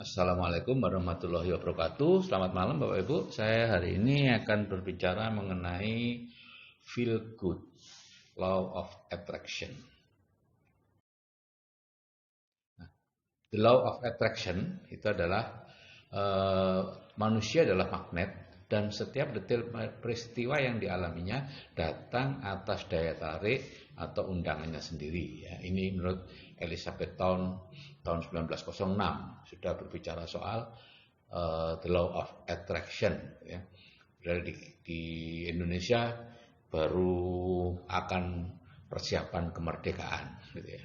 Assalamualaikum warahmatullahi wabarakatuh. Selamat malam Bapak Ibu. Saya hari ini akan berbicara mengenai feel good, law of attraction. The law of attraction itu adalah manusia adalah magnet dan setiap detail peristiwa yang dialaminya datang atas daya tarik atau undangannya sendiri. Ya, ini menurut Elizabeth tahun 1906 sudah berbicara soal the law of attraction. Ya. Di Indonesia baru akan persiapan kemerdekaan. Gitu ya.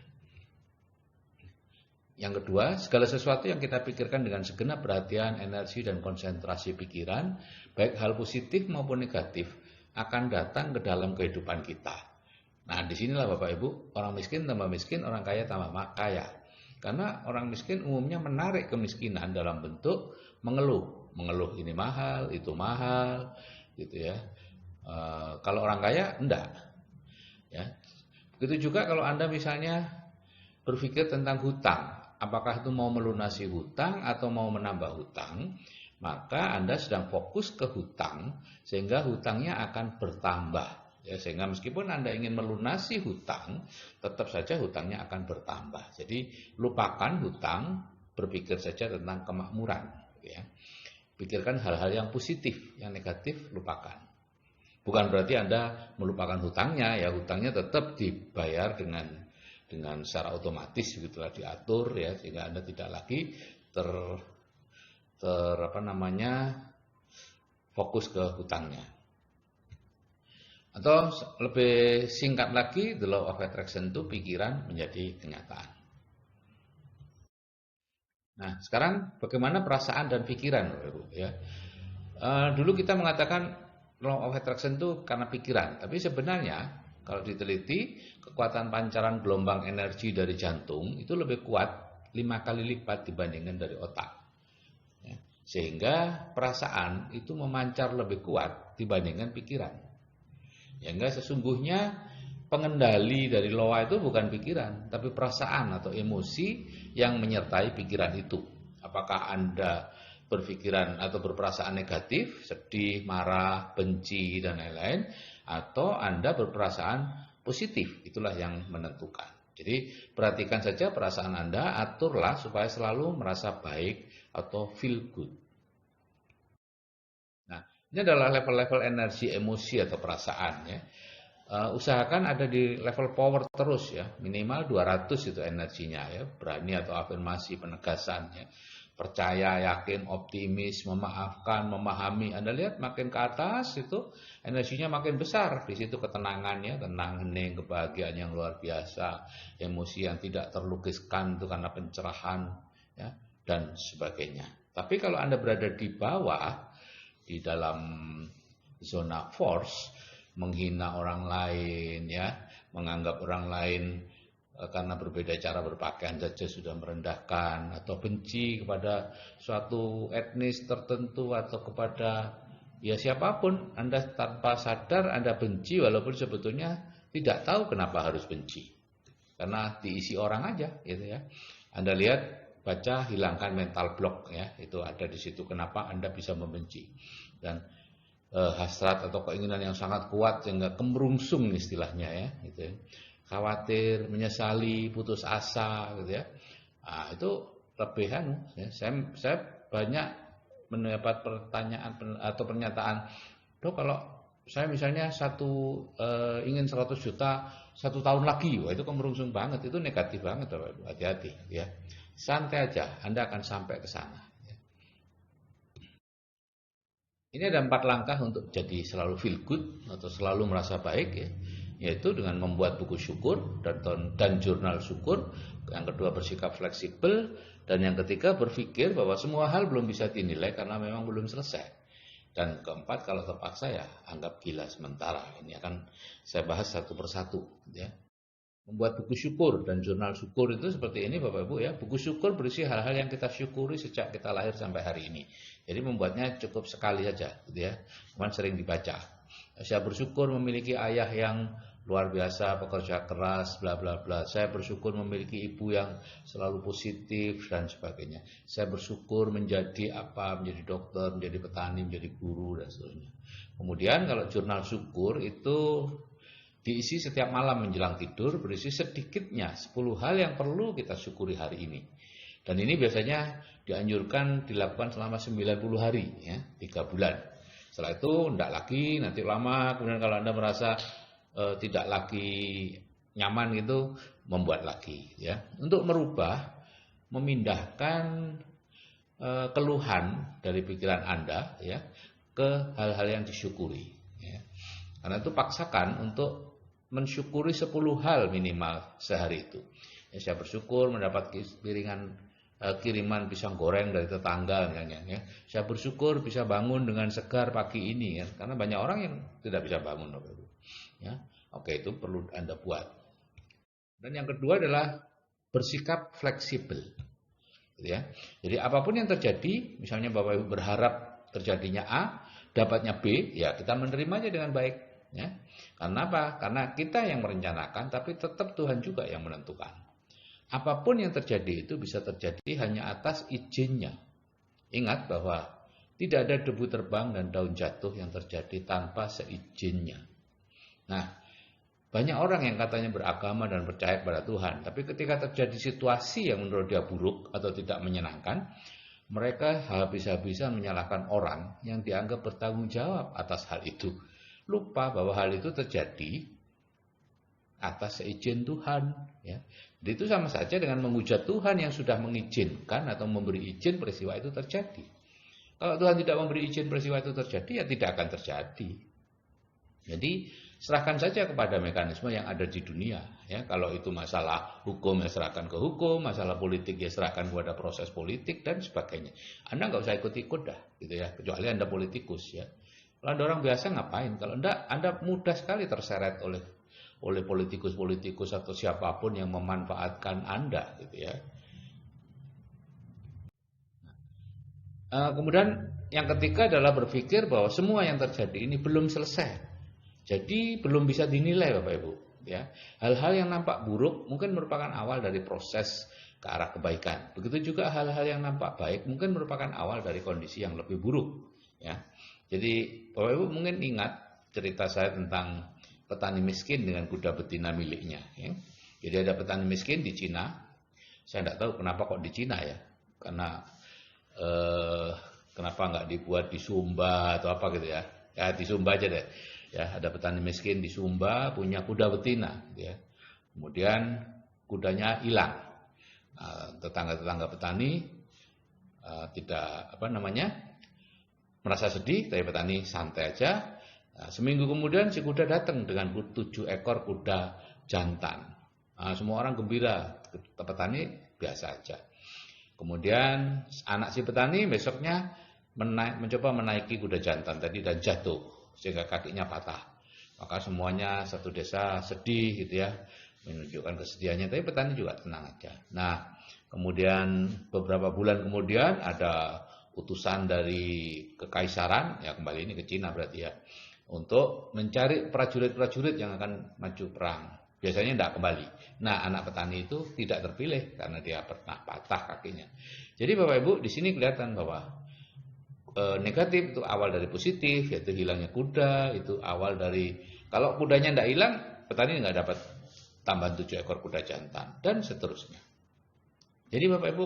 Yang kedua, segala sesuatu yang kita pikirkan dengan segenap perhatian, energi, dan konsentrasi pikiran, baik hal positif maupun negatif, akan datang ke dalam kehidupan kita. Nah, disinilah Bapak Ibu, orang miskin tambah miskin, orang kaya tambah kaya. Karena orang miskin umumnya menarik kemiskinan dalam bentuk mengeluh. Mengeluh ini mahal, itu mahal, gitu ya. Kalau orang kaya, enggak. Ya. Begitu juga kalau Anda misalnya berpikir tentang hutang. Apakah itu mau melunasi hutang atau mau menambah hutang, maka Anda sedang fokus ke hutang sehingga hutangnya akan bertambah. Ya, sehingga meskipun Anda ingin melunasi hutang, tetap saja hutangnya akan bertambah. Jadi lupakan hutang, berpikir saja tentang kemakmuran. Ya. Pikirkan hal-hal yang positif, yang negatif lupakan. Bukan berarti Anda melupakan hutangnya, ya hutangnya tetap dibayar dengan secara otomatis begitulah diatur ya sehingga Anda tidak lagi fokus ke hutangnya. Atau lebih singkat lagi, the law of attraction itu pikiran menjadi kenyataan. Nah, sekarang bagaimana perasaan dan pikiran, ya. Dulu kita mengatakan law of attraction itu karena pikiran, tapi sebenarnya kalau diteliti, kekuatan pancaran gelombang energi dari jantung itu lebih kuat 5 kali lipat dibandingkan dari otak. Ya, sehingga perasaan itu memancar lebih kuat dibandingkan pikiran. Sehingga sesungguhnya pengendali dari loa itu bukan pikiran, tapi perasaan atau emosi yang menyertai pikiran itu. Apakah Anda berpikiran atau berperasaan negatif, sedih, marah, benci, dan lain-lain, atau Anda berperasaan positif, itulah yang menentukan. Jadi perhatikan saja perasaan Anda, aturlah supaya selalu merasa baik atau feel good. Nah, ini adalah level-level energi emosi atau perasaan ya. Usahakan ada di level power terus ya, minimal 200 itu energinya ya, berani atau afirmasi penegasannya. Percaya, yakin, optimis, memaafkan, memahami. Anda lihat makin ke atas itu energinya makin besar. Di situ ketenangannya, tenang, hening, kebahagiaan yang luar biasa, emosi yang tidak terlukiskan itu karena pencerahan ya, dan sebagainya. Tapi kalau Anda berada di bawah, di dalam zona force, menghina orang lain ya, menganggap orang lain karena berbeda cara berpakaian saja sudah merendahkan, atau benci kepada suatu etnis tertentu atau kepada ya siapapun, Anda tanpa sadar Anda benci walaupun sebetulnya tidak tahu kenapa harus benci. Karena diisi orang aja gitu ya. Anda lihat, baca, hilangkan mental block ya, itu ada di situ kenapa Anda bisa membenci. Dan hasrat atau keinginan yang sangat kuat sehingga kemerungsung istilahnya ya gitu ya. Khawatir, menyesali, putus asa gitu ya. Nah, itu lebihan ya. Saya banyak mendapat pertanyaan atau pernyataan, "Dok, kalau saya misalnya ingin 100 juta 1 tahun lagi." Wah, itu kemerungsung banget, itu negatif banget, Bapak. Hati-hati ya. Santai aja, Anda akan sampai ke sana. Ini ada 4 langkah untuk jadi selalu feel good atau selalu merasa baik ya. Yaitu dengan membuat buku syukur dan jurnal syukur. Yang kedua, bersikap fleksibel. Dan yang ketiga, berpikir bahwa semua hal belum bisa dinilai karena memang belum selesai. Dan keempat, kalau terpaksa ya anggap gila sementara. Ini akan saya bahas satu persatu ya. Membuat buku syukur dan jurnal syukur itu seperti ini Bapak Ibu ya. Buku syukur berisi hal-hal yang kita syukuri sejak kita lahir sampai hari ini. Jadi membuatnya cukup sekali saja gitu ya. Cuman sering dibaca. Saya bersyukur memiliki ayah yang luar biasa, pekerja keras, bla bla bla. Saya bersyukur memiliki ibu yang selalu positif dan sebagainya. Saya bersyukur menjadi apa, menjadi dokter, menjadi petani, menjadi guru dan seterusnya. Kemudian kalau jurnal syukur itu diisi setiap malam menjelang tidur, berisi sedikitnya 10 hal yang perlu kita syukuri hari ini. Dan ini biasanya dianjurkan dilakukan selama 90 hari, ya, 3 bulan. Setelah itu tidak lagi, nanti lama, kemudian kalau Anda merasa tidak lagi nyaman gitu, membuat lagi, ya, untuk merubah, memindahkan keluhan dari pikiran Anda, ya, ke hal-hal yang disyukuri, ya. Karena itu paksakan untuk mensyukuri 10 hal minimal sehari itu. Ya, saya bersyukur mendapat kiriman pisang goreng dari tetangga, ya. Saya bersyukur bisa bangun dengan segar pagi ini, ya. Karena banyak orang yang tidak bisa bangun, ya. Oke, itu perlu Anda buat. Dan yang kedua adalah bersikap fleksibel, gitu ya. Jadi apapun yang terjadi, misalnya Bapak Ibu berharap terjadinya A, dapatnya B, ya kita menerima aja dengan baik, ya. Karena apa? Karena kita yang merencanakan, tapi tetap Tuhan juga yang menentukan. Apapun yang terjadi itu bisa terjadi hanya atas izinnya. Ingat bahwa tidak ada debu terbang dan daun jatuh yang terjadi tanpa seizinnya. Nah, banyak orang yang katanya beragama dan percaya pada Tuhan, tapi ketika terjadi situasi yang menurut dia buruk atau tidak menyenangkan, mereka habis-habisan menyalahkan orang yang dianggap bertanggung jawab atas hal itu. Lupa bahwa hal itu terjadi atas seizin Tuhan, ya. Jadi itu sama saja dengan menghujat Tuhan yang sudah mengizinkan atau memberi izin peristiwa itu terjadi. Kalau Tuhan tidak memberi izin peristiwa itu terjadi, ya tidak akan terjadi. Jadi serahkan saja kepada mekanisme yang ada di dunia, ya. Kalau itu masalah hukum, ya serahkan ke hukum, masalah politik ya serahkan kepada proses politik dan sebagainya. Anda nggak usah ikut-ikut dah, gitu ya. Kecuali Anda politikus, ya. Kalau Anda orang biasa ngapain? Kalau enggak, Anda mudah sekali terseret oleh politikus-politikus atau siapapun yang memanfaatkan Anda, gitu ya. Kemudian yang ketiga adalah berpikir bahwa semua yang terjadi ini belum selesai. Jadi belum bisa dinilai Bapak Ibu, ya. Hal-hal yang nampak buruk mungkin merupakan awal dari proses ke arah kebaikan. Begitu juga hal-hal yang nampak baik mungkin merupakan awal dari kondisi yang lebih buruk, ya. Jadi Bapak Ibu mungkin ingat cerita saya tentang petani miskin dengan kuda betina miliknya, ya. Jadi ada petani miskin di Cina. Saya tidak tahu kenapa kok di Cina, ya. Karena kenapa nggak dibuat di Sumba atau apa gitu, ya. Ya di Sumba aja deh. Ya, ada petani miskin di Sumba punya kuda betina, ya. Kemudian kudanya hilang. Tetangga-tetangga petani tidak merasa sedih, tapi petani santai aja. Seminggu kemudian si kuda datang dengan 7 ekor kuda jantan. Semua orang gembira, petani biasa aja. Kemudian anak si petani besoknya mencoba menaiki kuda jantan tadi dan jatuh sehingga kakinya patah. Maka semuanya satu desa sedih, gitu ya, menunjukkan kesedihannya, tapi petani juga tenang aja. Nah, kemudian beberapa bulan kemudian ada utusan dari kekaisaran, ya kembali ini ke Cina berarti, ya, untuk mencari prajurit-prajurit yang akan maju perang. Biasanya tidak kembali. Nah, anak petani itu tidak terpilih karena dia pernah patah kakinya. Jadi Bapak Ibu di sini kelihatan bahwa negatif itu awal dari positif, yaitu hilangnya kuda, itu awal dari, kalau kudanya tidak hilang, petani nggak dapat tambahan 7 ekor kuda jantan, dan seterusnya. Jadi Bapak Ibu,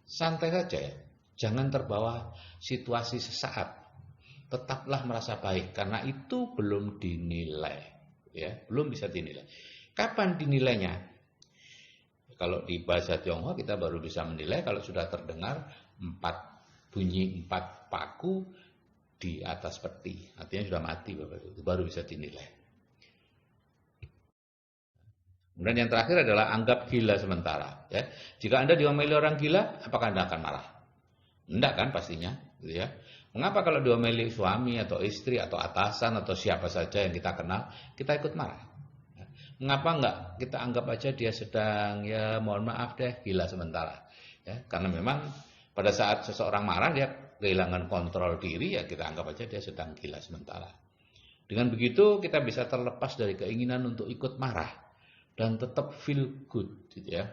santai saja, ya. Jangan terbawa situasi sesaat. Tetaplah merasa baik, karena itu belum dinilai, ya, belum bisa dinilai. Kapan dinilainya? Kalau di bahasa Tionghoa kita baru bisa menilai kalau sudah terdengar bunyi 4 paku di atas peti, artinya sudah mati Bapak Ibu, itu baru bisa dinilai. Kemudian yang terakhir adalah anggap gila sementara, ya. Jika Anda diomeli orang gila, apakah Anda akan marah? Enggak kan pastinya, gitu ya. Mengapa kalau diomeli suami atau istri atau atasan atau siapa saja yang kita kenal, kita ikut marah? Mengapa enggak kita anggap aja dia sedang, ya mohon maaf deh, gila sementara, ya. Karena memang pada saat seseorang marah dia kehilangan kontrol diri, ya kita anggap aja dia sedang gila sementara. Dengan begitu kita bisa terlepas dari keinginan untuk ikut marah dan tetap feel good gitu ya.